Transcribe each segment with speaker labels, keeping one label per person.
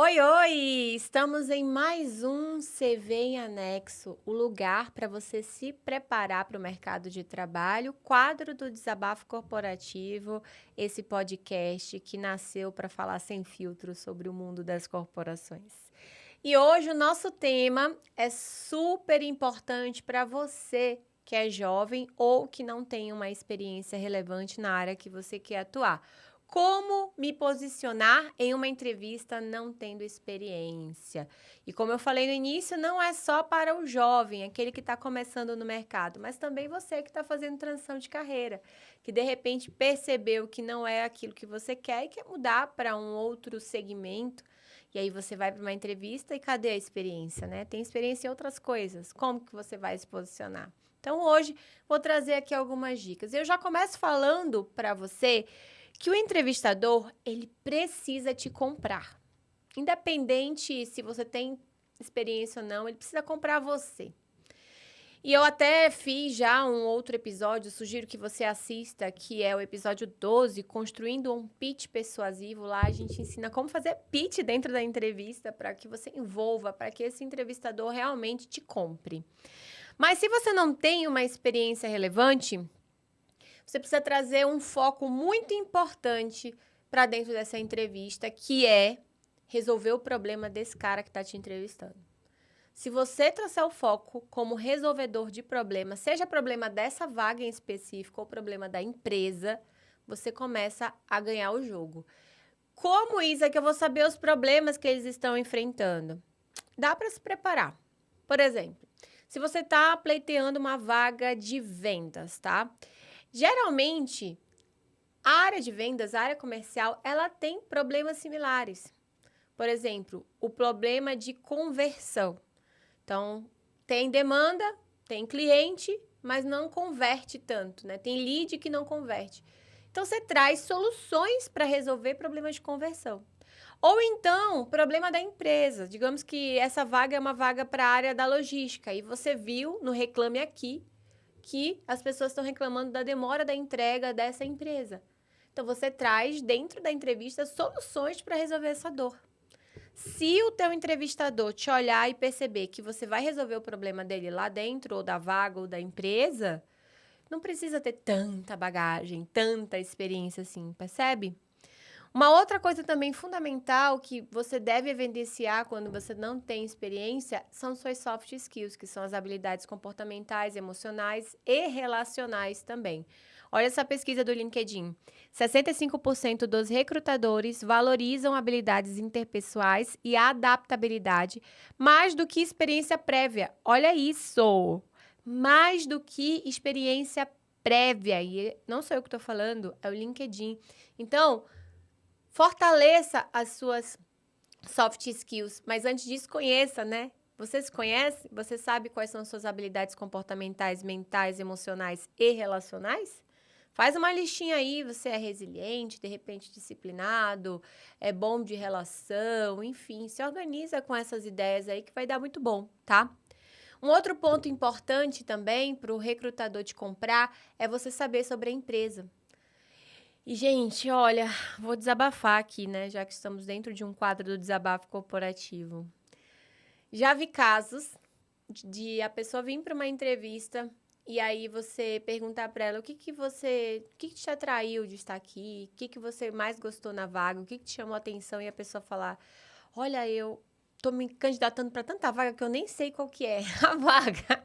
Speaker 1: Oi, oi! Estamos em mais um CV em Anexo, o lugar para você se preparar para o mercado de trabalho, quadro do Desabafo Corporativo, esse podcast que nasceu para falar sem filtro sobre o mundo das corporações. E hoje o nosso tema é super importante para você que é jovem ou que não tem uma experiência relevante na área que você quer atuar. Como me posicionar em uma entrevista não tendo experiência? E como eu falei no início, não é só para o jovem, aquele que está começando no mercado, mas também você que está fazendo transição de carreira, que de repente percebeu que não é aquilo que você quer e quer mudar para um outro segmento. E aí você vai para uma entrevista e cadê a experiência, né? Tem experiência em outras coisas. Como que você vai se posicionar? Então hoje vou trazer aqui algumas dicas. Eu já começo falando para você que o entrevistador, ele precisa te comprar. Independente se você tem experiência ou não, ele precisa comprar você. E eu até fiz já um outro episódio, sugiro que você assista, que é o episódio 12, Construindo um Pitch Persuasivo. Lá a gente ensina como fazer pitch dentro da entrevista para que você envolva, para que esse entrevistador realmente te compre. Mas se você não tem uma experiência relevante, você precisa trazer um foco muito importante para dentro dessa entrevista, que é resolver o problema desse cara que está te entrevistando. Se você trouxer o foco como resolvedor de problema, seja problema dessa vaga em específico ou problema da empresa, você começa a ganhar o jogo. Como, Isa, que eu vou saber os problemas que eles estão enfrentando? Dá para se preparar. Por exemplo, se você está pleiteando uma vaga de vendas, tá? Geralmente, a área de vendas, a área comercial, ela tem problemas similares. Por exemplo, o problema de conversão. Então, tem demanda, tem cliente, mas não converte tanto, né? Tem lead que não converte. Então, você traz soluções para resolver problemas de conversão. Ou então, problema da empresa. Digamos que essa vaga é uma vaga para a área da logística e você viu no Reclame Aqui que as pessoas estão reclamando da demora da entrega dessa empresa. Então, você traz dentro da entrevista soluções para resolver essa dor. Se o teu entrevistador te olhar e perceber que você vai resolver o problema dele lá dentro, ou da vaga, ou da empresa, não precisa ter tanta bagagem, tanta experiência assim, percebe? Uma outra coisa também fundamental que você deve evidenciar quando você não tem experiência são suas soft skills, que são as habilidades comportamentais, emocionais e relacionais também. Olha essa pesquisa do LinkedIn. 65% dos recrutadores valorizam habilidades interpessoais e adaptabilidade mais do que experiência prévia. Olha isso! Mais do que experiência prévia. E não sou eu que estou falando, é o LinkedIn. Então, fortaleça as suas soft skills, mas antes disso, conheça, né? Você se conhece? Você sabe quais são suas habilidades comportamentais, mentais, emocionais e relacionais? Faz uma listinha aí, você é resiliente, de repente disciplinado, é bom de relação, enfim, se organiza com essas ideias aí que vai dar muito bom, tá? Um outro ponto importante também para o recrutador te comprar é você saber sobre a empresa. E, gente, olha, vou desabafar aqui, né? Já que estamos dentro de um quadro do desabafo corporativo. Já vi casos de a pessoa vir para uma entrevista e aí você perguntar para ela o que te atraiu de estar aqui, o que você mais gostou na vaga, o que te chamou a atenção e a pessoa falar, olha, eu tô me candidatando para tanta vaga que eu nem sei qual que é a vaga.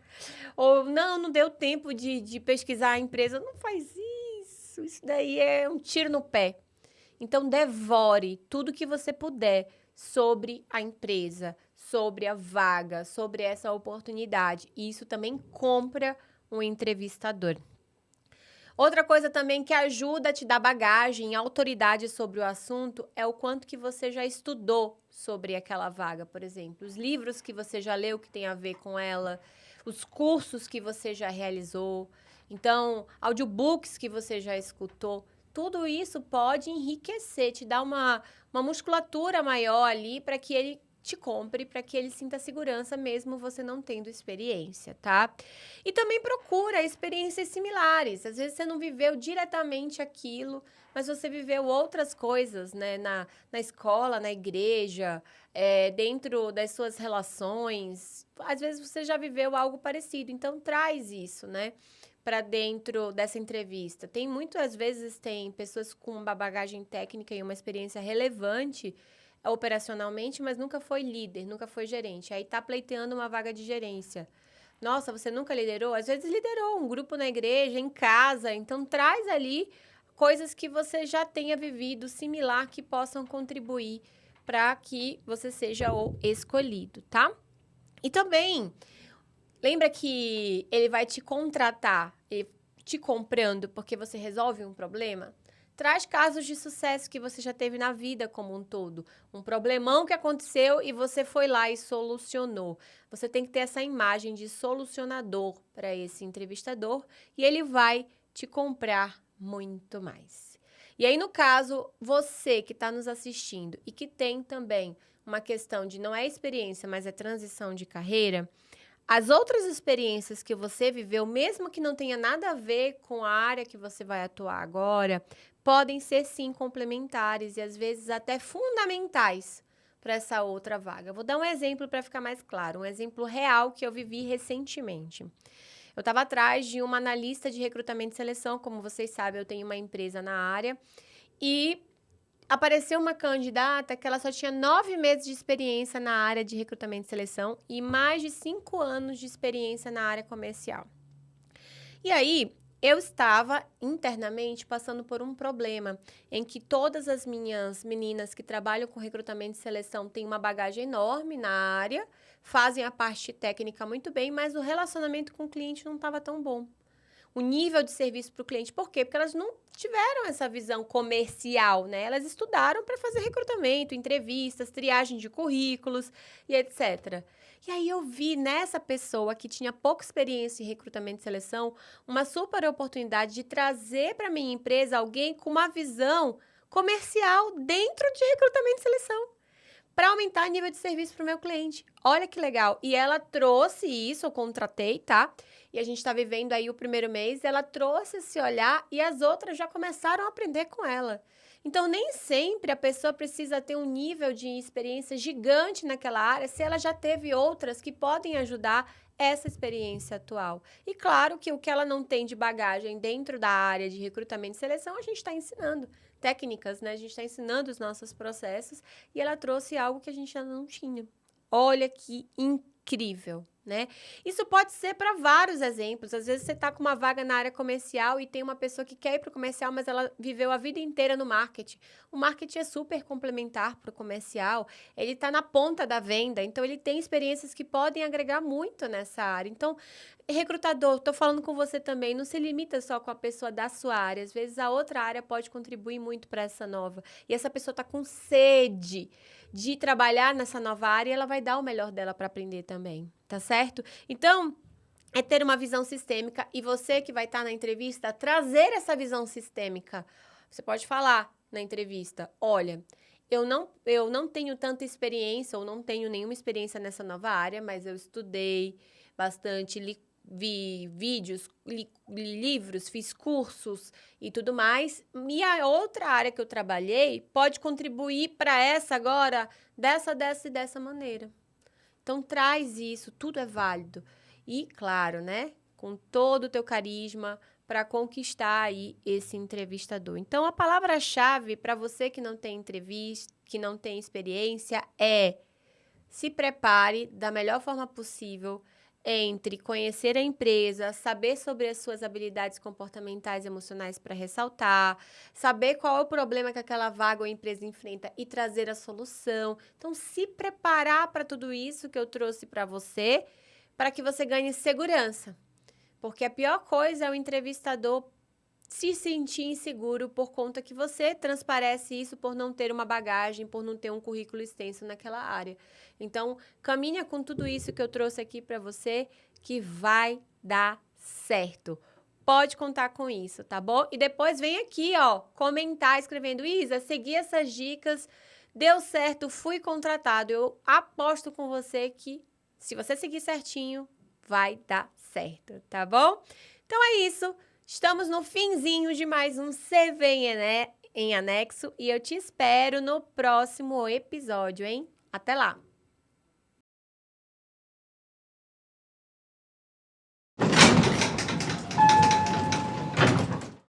Speaker 1: Ou, não deu tempo de pesquisar a empresa. Não faz isso, isso daí é um tiro no pé. Então, devore tudo que você puder sobre a empresa, sobre a vaga, sobre essa oportunidade. E isso também compra um entrevistador. Outra coisa também que ajuda a te dar bagagem e autoridade sobre o assunto é o quanto que você já estudou sobre aquela vaga, por exemplo. Os livros que você já leu que tem a ver com ela, os cursos que você já realizou, então, audiobooks que você já escutou. Tudo isso pode enriquecer, te dar uma musculatura maior ali para que ele te compre para que ele sinta segurança mesmo você não tendo experiência, tá? E também procura experiências similares. Às vezes você não viveu diretamente aquilo, mas você viveu outras coisas, né? Na escola, na igreja, dentro das suas relações. Às vezes você já viveu algo parecido, então traz isso, né? Para dentro dessa entrevista. Muitas vezes tem pessoas com uma bagagem técnica e uma experiência relevante operacionalmente, mas nunca foi líder, nunca foi gerente. Aí tá pleiteando uma vaga de gerência. Nossa, você nunca liderou? Às vezes liderou um grupo na igreja, em casa. Então traz ali coisas que você já tenha vivido similar que possam contribuir para que você seja o escolhido, tá? E também lembra que ele vai te contratar, te comprando porque você resolve um problema? Traz casos de sucesso que você já teve na vida como um todo. Um problemão que aconteceu e você foi lá e solucionou. Você tem que ter essa imagem de solucionador para esse entrevistador e ele vai te comprar muito mais. E aí, no caso, você que está nos assistindo e que tem também uma questão de não é experiência, mas é transição de carreira, as outras experiências que você viveu, mesmo que não tenha nada a ver com a área que você vai atuar agora, podem ser sim complementares e às vezes até fundamentais para essa outra vaga. Vou dar um exemplo para ficar mais claro, um exemplo real que eu vivi recentemente. Eu estava atrás de uma analista de recrutamento e seleção, como vocês sabem, eu tenho uma empresa na área, e apareceu uma candidata que ela só tinha 9 meses de experiência na área de recrutamento e seleção e mais de 5 anos de experiência na área comercial. E aí, eu estava internamente passando por um problema em que todas as minhas meninas que trabalham com recrutamento e seleção têm uma bagagem enorme na área, fazem a parte técnica muito bem, mas o relacionamento com o cliente não estava tão bom. O nível de serviço para o cliente. Por quê? Porque elas não tiveram essa visão comercial, né? Elas estudaram para fazer recrutamento, entrevistas, triagem de currículos e etc. E aí eu vi nessa pessoa que tinha pouca experiência em recrutamento e seleção uma super oportunidade de trazer para minha empresa alguém com uma visão comercial dentro de recrutamento e seleção, para aumentar o nível de serviço para o meu cliente. Olha que legal. E ela trouxe isso, eu contratei, tá? E a gente está vivendo aí o primeiro mês, ela trouxe esse olhar e as outras já começaram a aprender com ela. Então, nem sempre a pessoa precisa ter um nível de experiência gigante naquela área, se ela já teve outras que podem ajudar essa experiência atual. E claro que o que ela não tem de bagagem dentro da área de recrutamento e seleção, a gente está ensinando técnicas, né? A gente está ensinando os nossos processos e ela trouxe algo que a gente ainda não tinha. Olha que incrível, né? Isso pode ser para vários exemplos. Às vezes você está com uma vaga na área comercial e tem uma pessoa que quer ir para o comercial, mas ela viveu a vida inteira no marketing. O marketing é super complementar para o comercial. Ele está na ponta da venda, então ele tem experiências que podem agregar muito nessa área. Então, recrutador, estou falando com você também, não se limita só com a pessoa da sua área. Às vezes a outra área pode contribuir muito para essa nova. E essa pessoa está com sede de trabalhar nessa nova área e ela vai dar o melhor dela para aprender também, tá certo? Então, é ter uma visão sistêmica e você que vai estar na entrevista, trazer essa visão sistêmica. Você pode falar na entrevista, olha, eu não tenho tanta experiência ou não tenho nenhuma experiência nessa nova área, mas eu estudei bastante, vi vídeos, li livros, fiz cursos e tudo mais. E a outra área que eu trabalhei pode contribuir para essa agora dessa e dessa maneira. Então, traz isso, tudo é válido. E, claro, né, com todo o teu carisma para conquistar aí esse entrevistador. Então, a palavra-chave para você que não tem entrevista, que não tem experiência, é se prepare da melhor forma possível entre conhecer a empresa, saber sobre as suas habilidades comportamentais e emocionais para ressaltar, saber qual é o problema que aquela vaga ou empresa enfrenta e trazer a solução. Então, se preparar para tudo isso que eu trouxe para você, para que você ganhe segurança. Porque a pior coisa é o entrevistador se sentir inseguro por conta que você transparece isso por não ter uma bagagem, por não ter um currículo extenso naquela área. Então, caminha com tudo isso que eu trouxe aqui para você, que vai dar certo. Pode contar com isso, tá bom? E depois vem aqui, ó, comentar escrevendo, Isa, segui essas dicas deu certo, fui contratado. Eu aposto com você que se você seguir certinho, vai dar certo, tá bom? Então é isso. Estamos no finzinho de mais um CV em Anexo e eu te espero no próximo episódio, hein? Até lá!